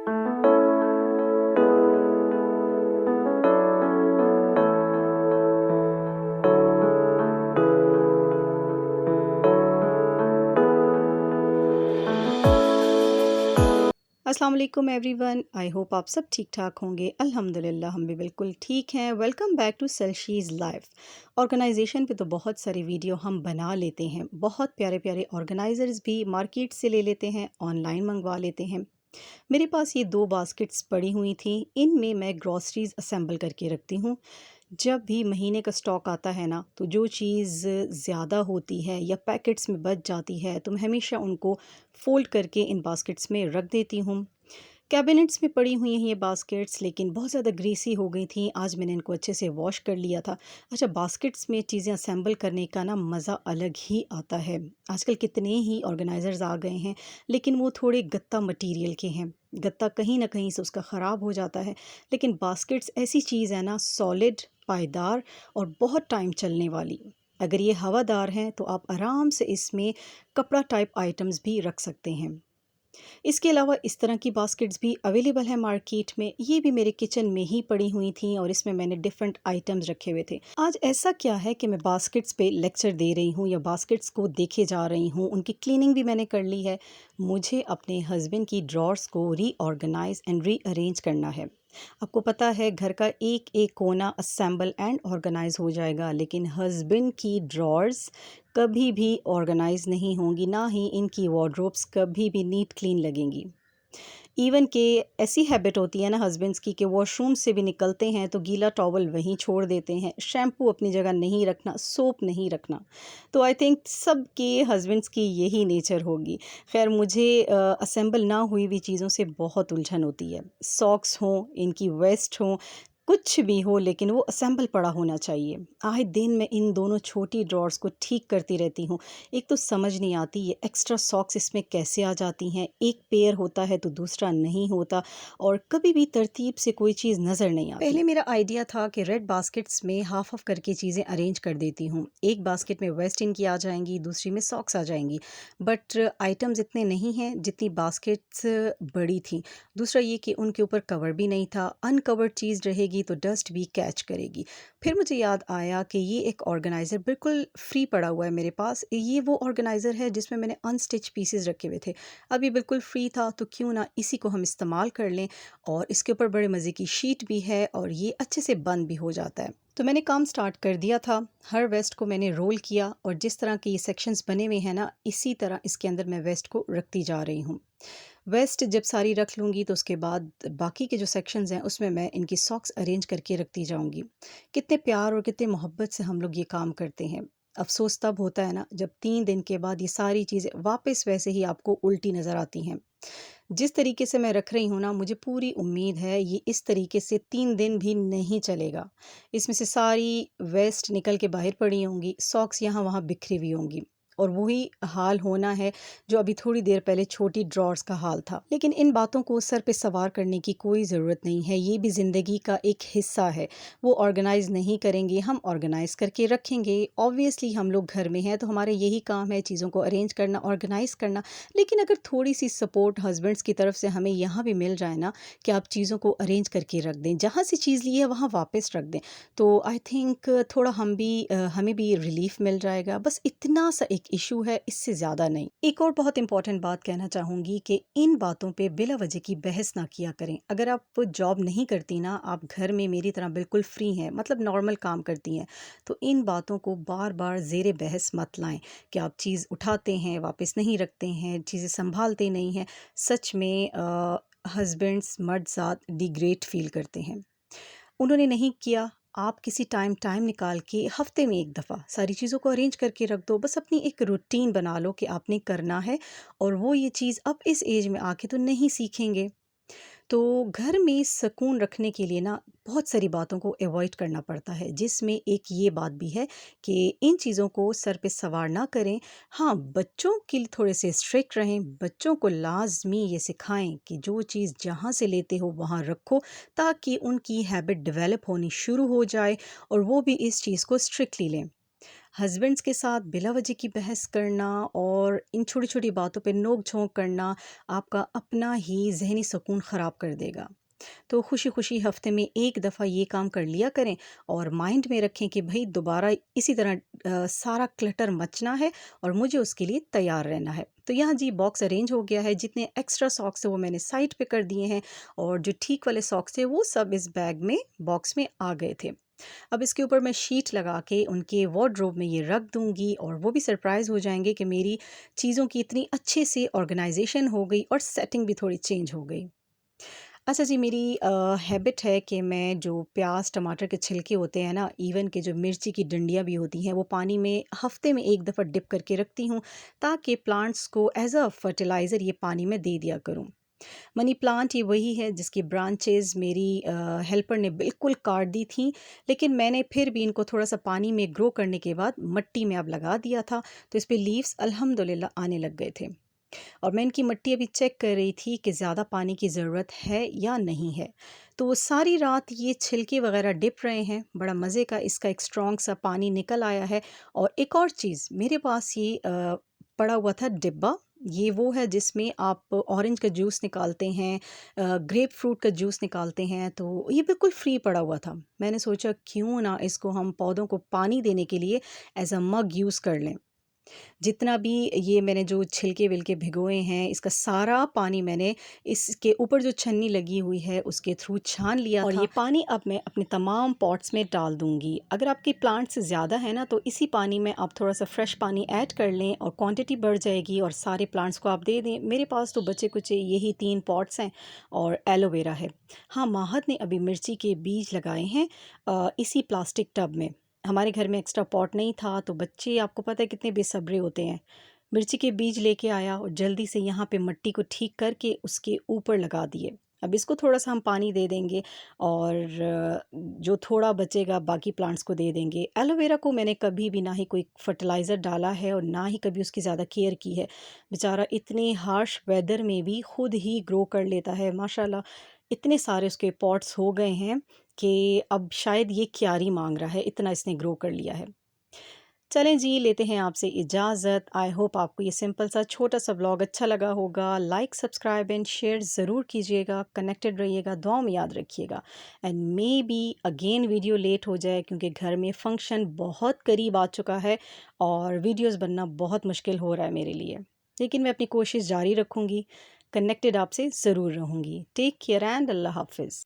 अस्सलाम वालेकुम everyone. I hope आप सब ठीक ठाक होंगे। अल्हम्दुलिल्लाह हम भी बिल्कुल ठीक हैं। वेलकम बैक टू सेल्शीज़ लाइफ। ऑर्गेनाइजेशन पे तो बहुत सारी वीडियो हम बना लेते हैं, बहुत प्यारे प्यारे ऑर्गेनाइजर्स भी मार्केट से ले लेते हैं, ऑनलाइन मंगवा लेते हैं। मेरे पास ये 2 बास्केट्स पड़ी हुई थी। इनमें मैं ग्रॉसरीज़ असेंबल करके रखती हूँ। जब भी महीने का स्टॉक आता है ना, तो जो चीज़ ज़्यादा होती है या पैकेट्स में बच जाती है, तो मैं हमेशा उनको फ़ोल्ड करके इन बास्केट्स में रख देती हूँ। कैबिनेट्स में पड़ी हुई हैं ये बास्केट्स, लेकिन बहुत ज़्यादा ग्रीसी हो गई थी। आज मैंने इनको अच्छे से वॉश कर लिया था। अच्छा, बास्केट्स में चीज़ें असेंबल करने का ना मज़ा अलग ही आता है। आजकल कितने ही ऑर्गेनाइज़र्स आ गए हैं, लेकिन वो थोड़े गत्ता मटीरियल के हैं। गत्ता कहीं न कहीं से उसका ख़राब हो जाता है, लेकिन बास्केट्स ऐसी चीज़ है ना, सॉलिड, पायदार और बहुत टाइम चलने वाली। अगर ये हवादार हैं, तो आप आराम से इसमें कपड़ा टाइप आइटम्स भी रख सकते हैं। इसके अलावा इस तरह की बास्केट्स भी अवेलेबल है मार्केट में। ये भी मेरे किचन में ही पड़ी हुई थी और इसमें मैंने डिफरेंट आइटम्स रखे हुए थे। आज ऐसा क्या है कि मैं बास्केट्स पे लेक्चर दे रही हूँ या बास्केट्स को देखे जा रही हूँ, उनकी क्लीनिंग भी मैंने कर ली है। मुझे अपने हस्बैंड की ड्रॉर्स को रीऑर्गेनाइज एंड रीअरेंज करना है। आपको पता है, घर का एक एक कोना असेंबल एंड ऑर्गेनाइज हो जाएगा, लेकिन हस्बैंड की ड्रॉर्स कभी भी ऑर्गेनाइज नहीं होंगी, ना ही इनकी वार्डरोब्स कभी भी नीट क्लीन लगेंगी। इवन के ऐसी हैबिट होती है ना हस्बैंड्स की कि वॉशरूम से भी निकलते हैं तो गीला टॉवल वहीं छोड़ देते हैं, शैम्पू अपनी जगह नहीं रखना, सोप नहीं रखना। तो आई थिंक सबके हस्बैंड्स की यही नेचर होगी। खैर, मुझे असेंबल ना हुई हुई चीज़ों से बहुत उलझन होती है। सॉक्स हों, इनकी वेस्ट हों, कुछ भी हो, लेकिन वो असेंबल पड़ा होना चाहिए। आए दिन मैं इन दोनों छोटी ड्रॉर्स को ठीक करती रहती हूँ। एक तो समझ नहीं आती ये एक्स्ट्रा सॉक्स इसमें कैसे आ जाती हैं। एक पेयर होता है तो दूसरा नहीं होता, और कभी भी तरतीब से कोई चीज़ नज़र नहीं आती। पहले मेरा आइडिया था कि रेड बास्केट्स में हाफ हाफ करके चीज़ें अरेंज कर देती हूँ। एक बास्केट में वेस्ट इनकी आ जाएंगी, दूसरी में सॉक्स आ जाएंगी। बट आइटम्स इतने नहीं हैं जितनी बास्केट्स बड़ी थी। दूसरा ये कि उनके ऊपर कवर भी नहीं था। अनकवर्ड चीज़ रहेगी तो डस्ट भी कैच करेगी। फिर मुझे याद आया कि ये एक ऑर्गेनाइज़र बिल्कुल फ्री पड़ा हुआ है मेरे पास। ये वो ऑर्गेनाइज़र है जिसमें मैंने अनस्टिच पीसेस रखे हुए थे। अब ये बिल्कुल फ्री था, तो क्यों ना इसी को हम इस्तेमाल कर लें। और इसके ऊपर बड़े मज़े की शीट भी है और ये अच्छे से बंद भी हो जाता है। तो मैंने काम स्टार्ट कर दिया था। हर वेस्ट को मैंने रोल किया और जिस तरह के ये सेक्शंस बने हुए हैं ना, इसी तरह इसके अंदर मैं वेस्ट को रखती जा रही हूँ। वेस्ट जब सारी रख लूँगी तो उसके बाद बाकी के जो सेक्शंस हैं उसमें मैं इनकी सॉक्स अरेंज करके रखती जाऊँगी। कितने प्यार और कितने मोहब्बत से हम लोग ये काम करते हैं। अफ़सोस तब होता है ना, जब 3 दिन के बाद ये सारी चीज़ें वापस वैसे ही आपको उल्टी नज़र आती हैं। जिस तरीके से मैं रख रही हूँ ना, मुझे पूरी उम्मीद है ये इस तरीके से 3 दिन भी नहीं चलेगा। इसमें से सारी वेस्ट निकल के बाहर पड़ी होंगी, सॉक्स यहाँ-वहाँ बिखरी हुई होंगी, और वही हाल होना है जो अभी थोड़ी देर पहले छोटी ड्रॉर्स का हाल था। लेकिन इन बातों को सर पे सवार करने की कोई ज़रूरत नहीं है, ये भी ज़िंदगी का एक हिस्सा है। वो ऑर्गेनाइज़ नहीं करेंगे, हम ऑर्गेनाइज़ करके रखेंगे। ऑब्वियसली हम लोग घर में हैं तो हमारा यही काम है चीज़ों को अरेंज करना, ऑर्गेनाइज़ करना। लेकिन अगर थोड़ी-सी सपोर्ट हस्बैंड्स की तरफ से हमें यहाँ भी मिल जाए ना, कि आप चीज़ों को अरेंज करके रख दें, जहाँ से चीज़ ली है वहाँ वापस रख दें, तो आई थिंक थोड़ा हमें भी रिलीफ़ मिल जाएगा। बस इतना सा एक इश्यू है, इससे ज़्यादा नहीं। एक और बहुत इम्पोर्टेंट बात कहना चाहूँगी कि इन बातों पे बिला वजह की बहस ना किया करें। अगर आप जॉब नहीं करती ना, आप घर में मेरी तरह बिल्कुल फ्री हैं, मतलब नॉर्मल काम करती हैं, तो इन बातों को बार-बार ज़ेरे बहस मत लाएँ कि आप चीज़ उठाते हैं, वापस नहीं रखते हैं, चीज़ें सँभालते नहीं हैं। सच में हस्बैंड्स मर्द-ज़ात डिग्रेड फ़ील करते हैं। उन्होंने नहीं किया, आप किसी टाइम निकाल के हफ़्ते में 1 दफ़ा सारी चीज़ों को अरेंज करके रख दो। बस अपनी एक रूटीन बना लो कि आपने करना है, और वो ये चीज़ अब इस एज में आके तो नहीं सीखेंगे। तो घर में सुकून रखने के लिए ना बहुत सारी बातों को अवॉइड करना पड़ता है, जिसमें एक ये बात भी है कि इन चीज़ों को सर पे सवार ना करें। हाँ, बच्चों के लिए थोड़े से स्ट्रिक्ट रहें, बच्चों को लाजमी ये सिखाएं कि जो चीज़ जहाँ से लेते हो वहाँ रखो, ताकि उनकी हैबिट डेवलप होनी शुरू हो जाए और वो भी इस चीज़ को स्ट्रिक्टली लें। हस्बैंड्स के साथ बिला वजह की बहस करना और इन छोटी-छोटी बातों पे नोक-झोंक करना आपका अपना ही ज़हनी सुकून ख़राब कर देगा। तो खुशी-खुशी हफ़्ते में 1 दफ़ा ये काम कर लिया करें और माइंड में रखें कि भई दोबारा इसी तरह सारा क्लटर मचना है और मुझे उसके लिए तैयार रहना है। तो यहाँ जी बॉक्स अरेंज हो गया है, जितने एक्स्ट्रा सॉक्स हैं वो मैंने साइड पे कर दिए हैं और जो ठीक वाले सॉक्स थे वो सब इस बैग में बॉक्स में आ गए थे। अब इसके ऊपर मैं शीट लगा के उनके वार्डरोब में ये रख दूँगी और वो भी सरप्राइज़ हो जाएँगे कि मेरी चीज़ों की इतनी अच्छे से ऑर्गनाइज़ेशन हो गई और सेटिंग भी थोड़ी चेंज हो गई। अच्छा जी, मेरी हैबिट है कि मैं जो प्याज टमाटर के छिलके होते हैं ना, इवन कि जो मिर्ची की डंडियाँ भी होती हैं, वो पानी में हफ्ते में 1 दफ़ा डिप करके रखती हूँ, ताकि प्लांट्स को एज़ अ फर्टिलाइज़र ये पानी में दे दिया करूँ। मनी प्लांट ये वही है जिसकी ब्रांचेस मेरी हेल्पर ने बिल्कुल काट दी थी, लेकिन मैंने फिर भी इनको थोड़ा सा पानी में ग्रो करने के बाद मिट्टी में अब लगा दिया था, तो इस पे लीव्स अल्हम्दुलिल्लाह आने लग गए थे। और मैं इनकी मिट्टी अभी चेक कर रही थी कि ज़्यादा पानी की ज़रूरत है या नहीं है। तो सारी रात ये छिलके वग़ैरह डिप रहे हैं, बड़ा मज़े का इसका एक स्ट्रॉन्ग सा पानी निकल आया है। और एक और चीज़ मेरे पास ये पड़ा हुआ था डिब्बा, ये वो है जिसमें आप ऑरेंज का जूस निकालते हैं, ग्रेप फ्रूट का जूस निकालते हैं, तो ये बिल्कुल फ्री पड़ा हुआ था। मैंने सोचा क्यों ना इसको हम पौधों को पानी देने के लिए एज़ अ मग यूज़ कर लें। जितना भी ये मैंने जो छिलके-विलके भिगोए हैं, इसका सारा पानी मैंने इसके ऊपर जो छन्नी लगी हुई है, उसके थ्रू छान लिया और ये पानी अब मैं अपने तमाम पॉट्स में डाल दूँगी। अगर आपके प्लांट्स ज़्यादा है ना, तो इसी पानी में आप थोड़ा-सा फ्रेश पानी ऐड कर लें और क्वांटिटी बढ़ जाएगी और सारे प्लांट्स को आप दे दें। मेरे पास तो बचे-कुचे यही 3 पॉट्स हैं और एलोवेरा है। हाँ, माहत ने अभी मिर्ची के बीज लगाए हैं इसी प्लास्टिक टब में। हमारे घर में एक्स्ट्रा पॉट नहीं था, तो बच्चे आपको पता है कितने बेसब्रे होते हैं। मिर्ची के बीज लेके आया और जल्दी से यहाँ पे मिट्टी को ठीक करके उसके ऊपर लगा दिए। अब इसको थोड़ा-सा हम पानी दे देंगे और जो थोड़ा बचेगा बाकी प्लांट्स को दे देंगे। एलोवेरा को मैंने कभी भी ना ही कोई फर्टिलाइज़र डाला है और ना ही कभी उसकी ज़्यादा केयर की है। बेचारा इतने हार्श वेदर में भी खुद ही ग्रो कर लेता है माशाल्लाह। इतने सारे उसके पॉट्स हो गए हैं कि अब शायद ये क्यारी माँग रहा है, इतना इसने ग्रो कर लिया है। चलें जी, लेते हैं आपसे इजाज़त। आई होप आपको ये सिंपल सा छोटा-सा व्लॉग अच्छा लगा होगा। लाइक, सब्सक्राइब एंड शेयर ज़रूर कीजिएगा। कनेक्टेड रहिएगा, दुआओं में याद रखिएगा। And maybe again video late हो जाए क्योंकि घर में फंक्शन बहुत करीब आ चुका है और वीडियोज़ बनना बहुत मुश्किल हो रहा है मेरे लिए। लेकिन मैं अपनी कोशिश जारी रखूँगी। कनेक्टेड आपसे ज़रूर रहूँगी। टेक केयर एंड अल्लाह हाफ़िज़।